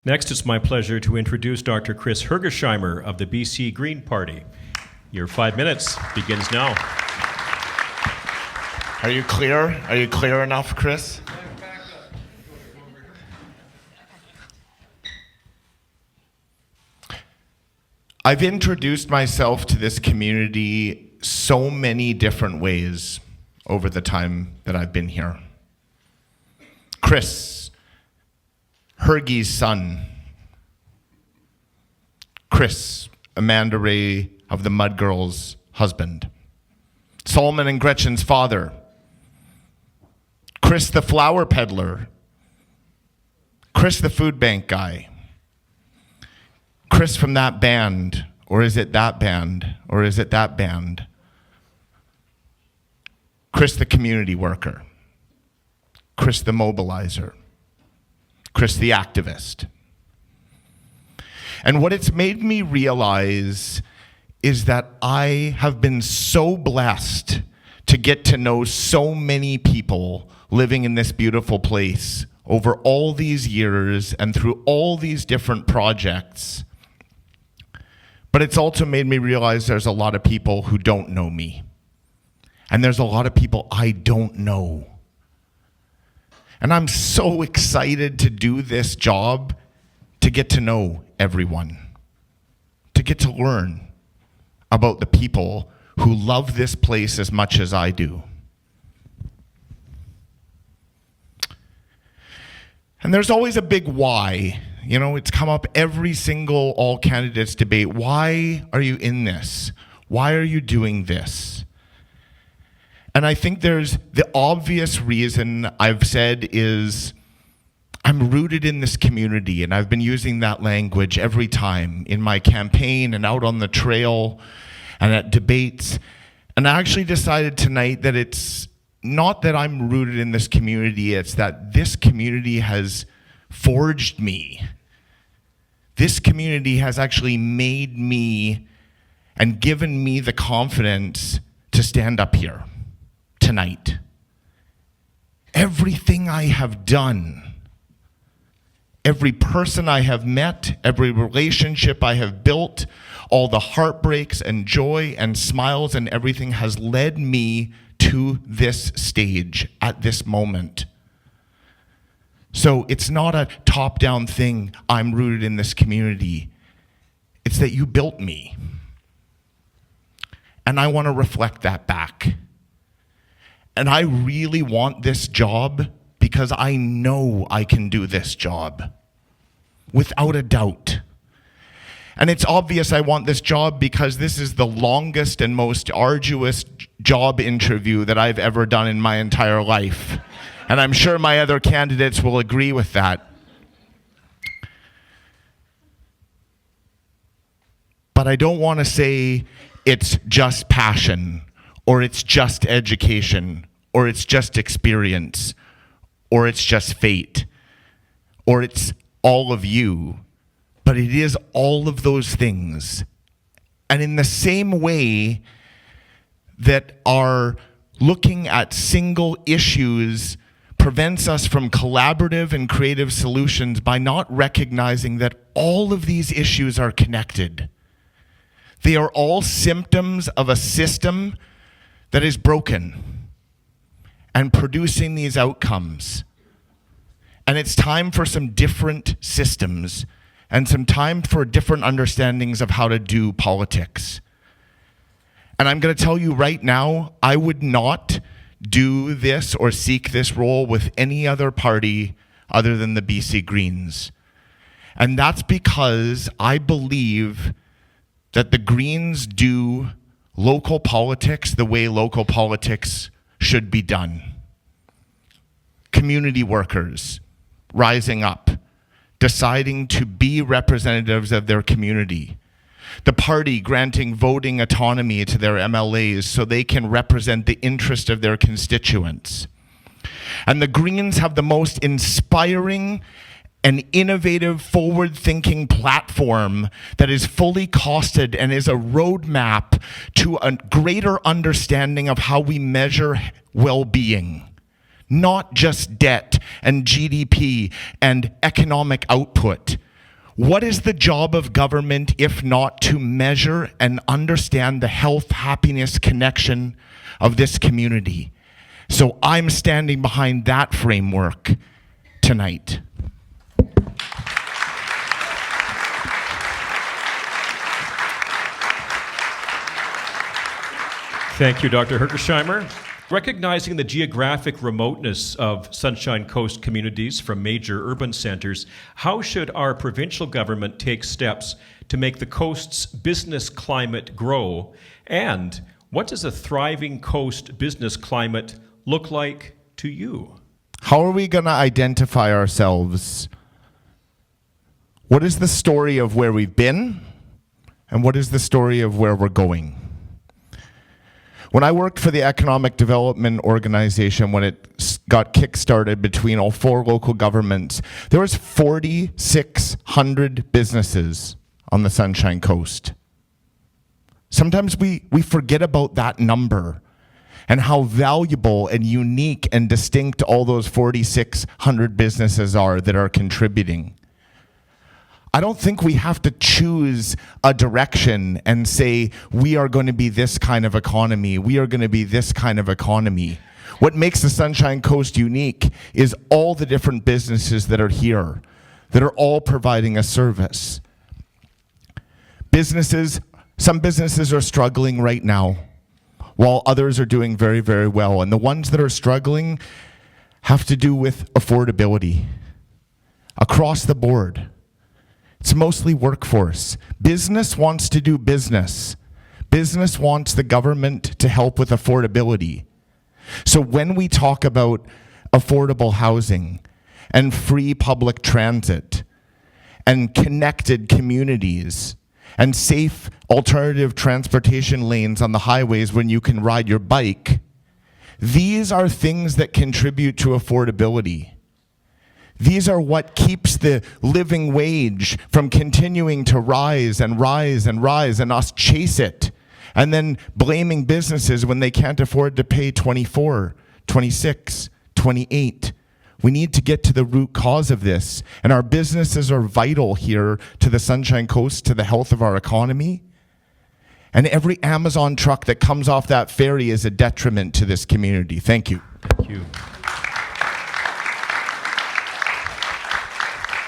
Next, it's my pleasure to introduce Dr. Chris Hergesheimer of the BC Green Party. Your 5 minutes begins now. Are you clear? Are you clear enough, Chris? I've introduced myself to this community so many different ways over the time that I've been here. Chris, Hergie's son. Chris, Amanda Ray of the Mud Girls' husband. Solomon and Gretchen's father. Chris the flower peddler. Chris the food bank guy. Chris from that band, or is it that band, or is it that band? Chris the community worker. Chris the mobilizer. Chris the activist. And what it's made me realize is that I have been so blessed to get to know so many people living in this beautiful place over all these years and through all these different projects. But it's also made me realize there's a lot of people who don't know me. And there's a lot of people I don't know. And I'm so excited to do this job, to get to know everyone, to get to learn about the people who love this place as much as I do. And there's always a big why. You know, it's come up every single all candidates debate. Why are you in this? Why are you doing this? And I think there's the obvious reason I've said is I'm rooted in this community, and I've been using that language every time in my campaign and out on the trail and at debates. And I actually decided tonight that it's not that I'm rooted in this community, it's that this community has forged me. This community has actually made me and given me the confidence to stand up here tonight. Everything I have done, every person I have met, every relationship I have built, all the heartbreaks and joy and smiles and everything has led me to this stage at this moment. So it's not a top-down thing, I'm rooted in this community. It's that you built me. And I want to reflect that back. And I really want this job because I know I can do this job, without a doubt. And it's obvious I want this job because this is the longest and most arduous job interview that I've ever done in my entire life. And I'm sure my other candidates will agree with that. But I don't want to say it's just passion, or it's just education, or it's just experience, or it's just fate, or it's all of you. But it is all of those things. And in the same way that our looking at single issues prevents us from collaborative and creative solutions by not recognizing that all of these issues are connected. They are all symptoms of a system that is broken and producing these outcomes. And it's time for some different systems and some time for different understandings of how to do politics. And I'm going to tell you right now, I would not do this or seek this role with any other party other than the BC Greens. And that's because I believe that the Greens do local politics the way local politics should be done. Community workers rising up, deciding to be representatives of their community. The party granting voting autonomy to their MLAs so they can represent the interest of their constituents. And the Greens have the most inspiring and innovative, forward-thinking platform that is fully costed and is a roadmap to a greater understanding of how we measure well-being. Not just debt and GDP and economic output, What is the job of government if not to measure and understand the health, happiness, connection of this community? So I'm standing behind that framework tonight. Thank you, Dr. Hergesheimer. Recognizing the geographic remoteness of Sunshine Coast communities from major urban centers, how should our provincial government take steps to make the coast's business climate grow? And what does a thriving coast business climate look like to you? How are we going to identify ourselves? What is the story of where we've been? And what is the story of where we're going? When I worked for the Economic Development Organization, when it got kick-started between all 4 local governments, there was 4,600 businesses on the Sunshine Coast. Sometimes we forget about that number and how valuable and unique and distinct all those 4,600 businesses are that are contributing. I don't think we have to choose a direction and say, we are going to be this kind of economy, we are going to be this kind of economy. What makes the Sunshine Coast unique is all the different businesses that are here, that are all providing a service. Some businesses are struggling right now, while others are doing very, very well. And the ones that are struggling have to do with affordability across the board. It's mostly workforce. Business wants to do business. Business wants the government to help with affordability. So when we talk about affordable housing and free public transit and connected communities and safe alternative transportation lanes on the highways when you can ride your bike, these are things that contribute to affordability. These are what keeps the living wage from continuing to rise and rise and rise, and us chase it, and then blaming businesses when they can't afford to pay 24, 26, 28. We need to get to the root cause of this, and our businesses are vital here to the Sunshine Coast, to the health of our economy. And every Amazon truck that comes off that ferry is a detriment to this community. Thank you. Thank you.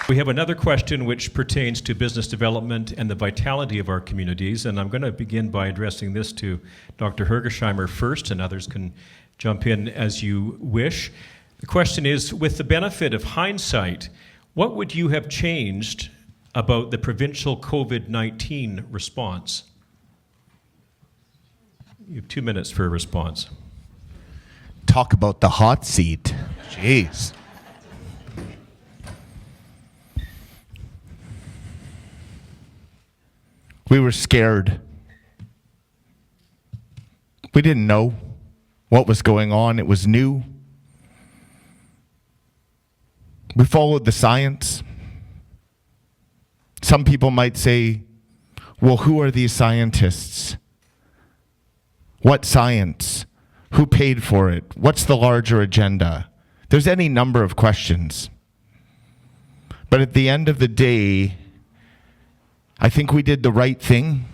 We have another question which pertains to business development and the vitality of our communities, and I'm going to begin by addressing this to Dr. Hergesheimer first, and others can jump in as you wish. The question is, with the benefit of hindsight, what would you have changed about the provincial COVID-19 response? You have 2 minutes for a response. Talk about the hot seat. Jeez. We were scared. We didn't know what was going on. It was new. We followed the science. Some people might say, well, who are these scientists? What science? Who paid for it? What's the larger agenda? There's any number of questions. But at the end of the day, I think we did the right thing.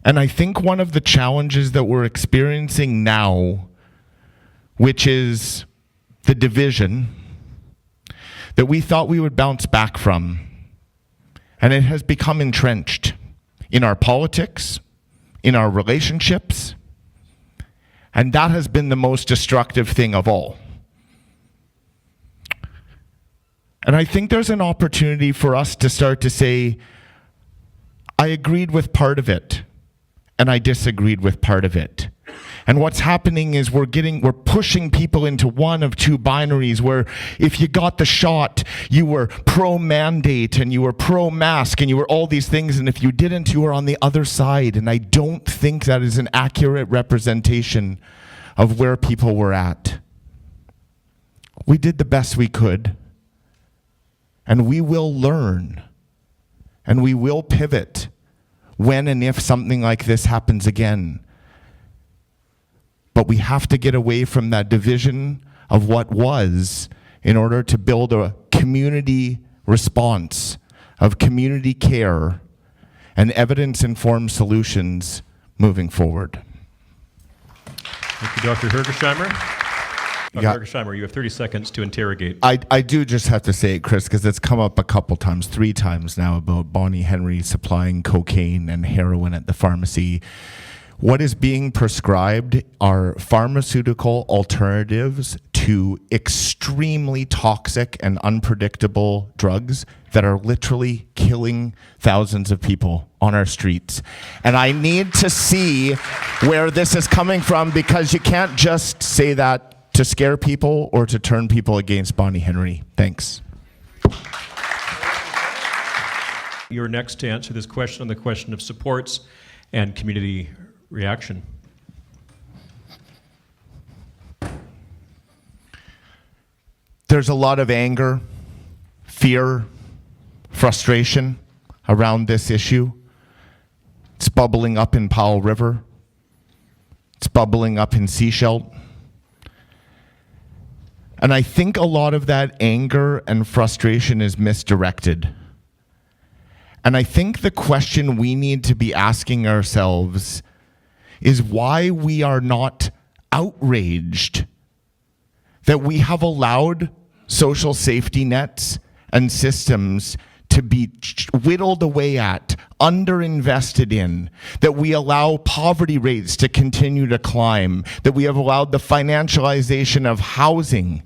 And I think one of the challenges that we're experiencing now, which is the division that we thought we would bounce back from, and it has become entrenched in our politics, in our relationships, and that has been the most destructive thing of all. And I think there's an opportunity for us to start to say, I agreed with part of it, and I disagreed with part of it. And what's happening is we're pushing people into one of two binaries where if you got the shot, you were pro-mandate and you were pro-mask and you were all these things, and if you didn't, you were on the other side. And I don't think that is an accurate representation of where people were at. We did the best we could. And we will learn, and we will pivot when and if something like this happens again. But we have to get away from that division of what was in order to build a community response of community care and evidence-informed solutions moving forward. Thank you, Dr. Hergesheimer. Dr. Yeah. Hergesheimer, you have 30 seconds to interrogate. I do just have to say it, Chris, because it's come up a couple times, 3 times now, about Bonnie Henry supplying cocaine and heroin at the pharmacy. What is being prescribed are pharmaceutical alternatives to extremely toxic and unpredictable drugs that are literally killing thousands of people on our streets. And I need to see where this is coming from, because you can't just say that to scare people or to turn people against Bonnie Henry. Thanks. You're next to answer this question on the question of supports and community reaction. There's a lot of anger, fear, frustration around this issue. It's bubbling up in Powell River. It's bubbling up in Sechelt. And I think a lot of that anger and frustration is misdirected. And I think the question we need to be asking ourselves is why we are not outraged that we have allowed social safety nets and systems to be whittled away at, underinvested in, that we allow poverty rates to continue to climb, that we have allowed the financialization of housing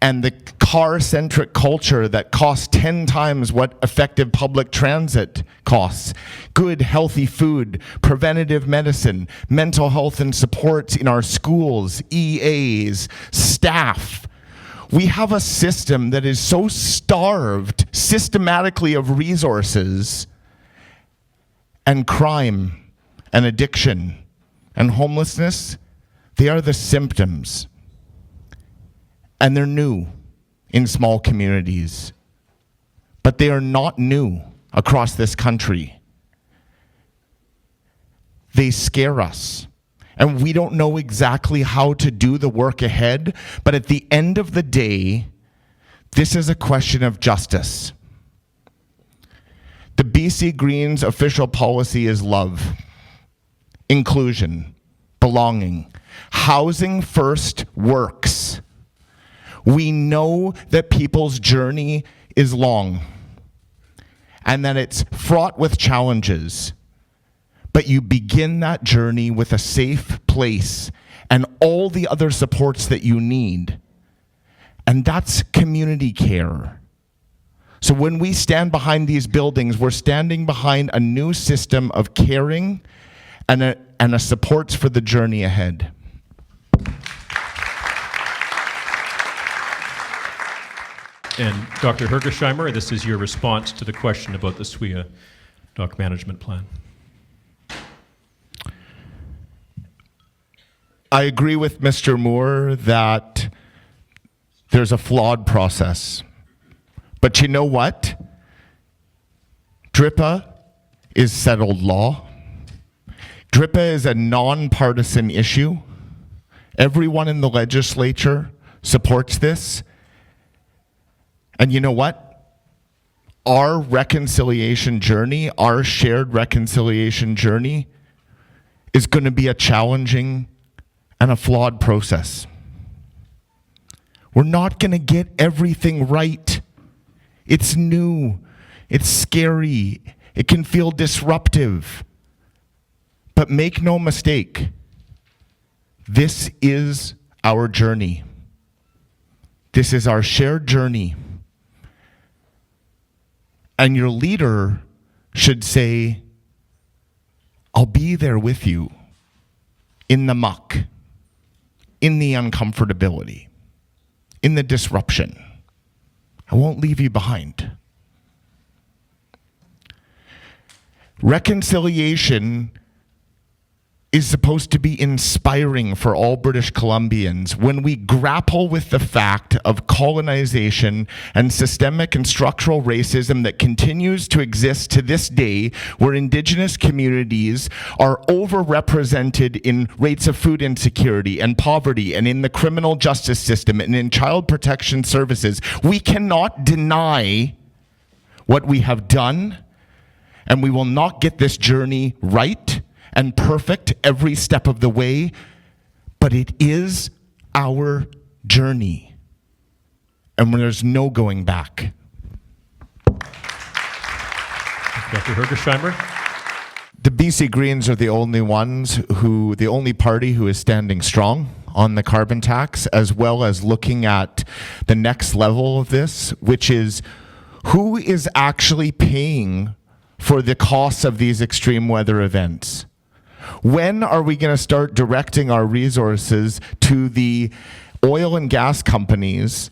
and the car-centric culture that costs 10 times what effective public transit costs. Good, healthy food, preventative medicine, mental health and supports in our schools, EAs, staff. We have a system that is so starved systematically of resources, and crime and addiction and homelessness, they are the symptoms. And they're new in small communities, but they are not new across this country. They scare us. And we don't know exactly how to do the work ahead, but at the end of the day, this is a question of justice. The BC Greens official policy is love, inclusion, belonging. Housing first works. We know that people's journey is long and that it's fraught with challenges. But you begin that journey with a safe place and all the other supports that you need. And that's community care. So when we stand behind these buildings, we're standing behind a new system of caring and a supports for the journey ahead. And Dr. Hergesheimer, this is your response to the question about the SWIA dock management plan. I agree with Mr. Moore that there's a flawed process. But you know what? DRIPA is settled law. DRIPA is a nonpartisan issue. Everyone in the legislature supports this. And you know what? Our reconciliation journey, our shared reconciliation journey, is going to be a challenging and a flawed process. We're not going to get everything right. It's new. It's scary. It can feel disruptive. But make no mistake, this is our journey. This is our shared journey. And your leader should say, I'll be there with you in the muck, in the uncomfortability, in the disruption. I won't leave you behind. Reconciliation is supposed to be inspiring for all British Columbians when we grapple with the fact of colonization and systemic and structural racism that continues to exist to this day, where Indigenous communities are overrepresented in rates of food insecurity and poverty and in the criminal justice system and in child protection services. We cannot deny what we have done, and we will not get this journey right and perfect every step of the way, but it is our journey. And there's no going back. Dr. Hergesheimer? The BC Greens are the only party who is standing strong on the carbon tax, as well as looking at the next level of this, which is who is actually paying for the costs of these extreme weather events? When are we going to start directing our resources to the oil and gas companies?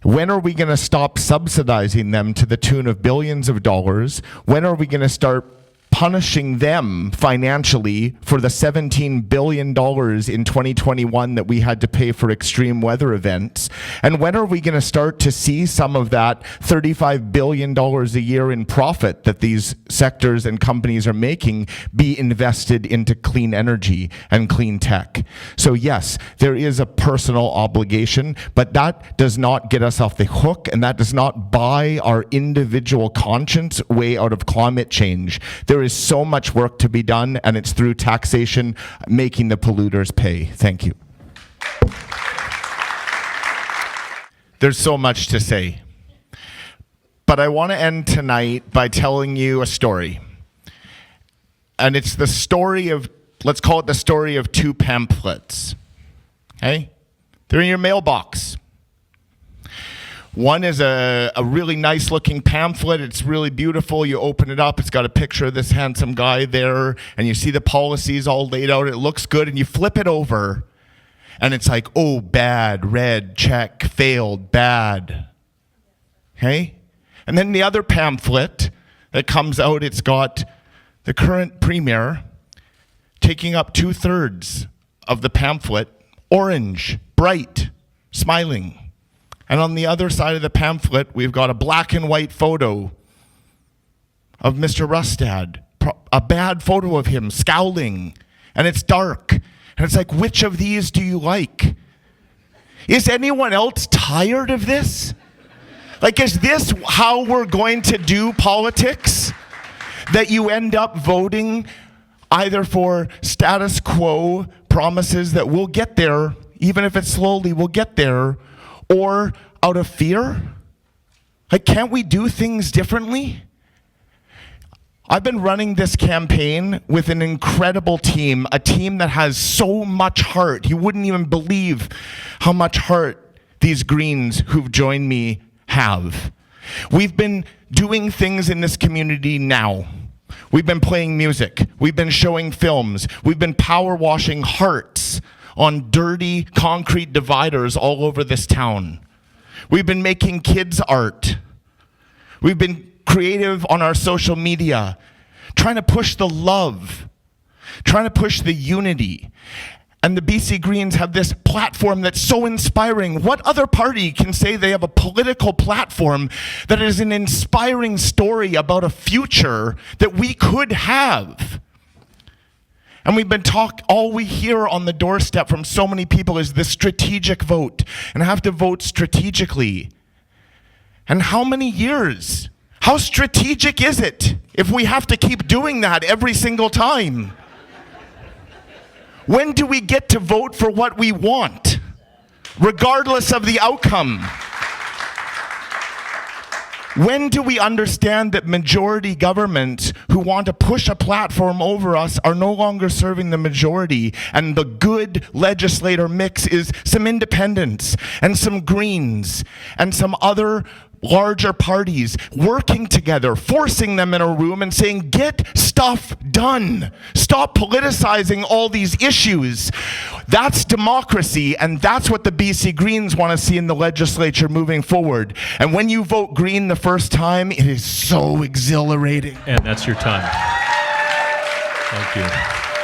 When are we going to stop subsidizing them to the tune of billions of dollars? When are we going to start punishing them financially for the $17 billion in 2021 that we had to pay for extreme weather events? And when are we going to start to see some of that $35 billion a year in profit that these sectors and companies are making be invested into clean energy and clean tech? So yes, there is a personal obligation, but that does not get us off the hook, and that does not buy our individual conscience way out of climate change. There is so much work to be done, and it's through taxation, making the polluters pay. Thank you. There's so much to say, but I want to end tonight by telling you a story. And it's the story of, let's call it the story of two pamphlets. Okay? They're in your mailbox. One is a really nice looking pamphlet. It's really beautiful. You open it up. It's got a picture of this handsome guy there, and you see the policies all laid out. It looks good, and you flip it over, and it's like, oh, bad, red, check, failed, bad. Okay? And then the other pamphlet that comes out, it's got the current premier taking up 2/3 of the pamphlet, orange, bright, smiling. And on the other side of the pamphlet, we've got a black and white photo of Mr. Rustad, a bad photo of him scowling, and it's dark. And it's like, which of these do you like? Is anyone else tired of this? Like, is this how we're going to do politics? That you end up voting either for status quo promises that we'll get there, even if it's slowly, we'll get there, or out of fear? Like, can't we do things differently? I've been running this campaign with an incredible team, a team that has so much heart. You wouldn't even believe how much heart these Greens who've joined me have. We've been doing things in this community now. We've been playing music. We've been showing films. We've been power washing hearts on dirty concrete dividers all over this town. We've been making kids art. We've been creative on our social media, trying to push the love, trying to push the unity. And the BC Greens have this platform that's so inspiring. What other party can say they have a political platform that is an inspiring story about a future that we could have? And we've been all we hear on the doorstep from so many people is the strategic vote. And I have to vote strategically. And how many years? How strategic is it if we have to keep doing that every single time? When do we get to vote for what we want, regardless of the outcome? When do we understand that majority governments who want to push a platform over us are no longer serving the majority, and the good legislator mix is some independents and some Greens and some other larger parties working together, forcing them in a room and saying, get stuff done. Stop politicizing all these issues. That's democracy, and that's what the BC Greens want to see in the legislature moving forward. And when you vote Green the first time, it is so exhilarating. And that's your time. Thank you.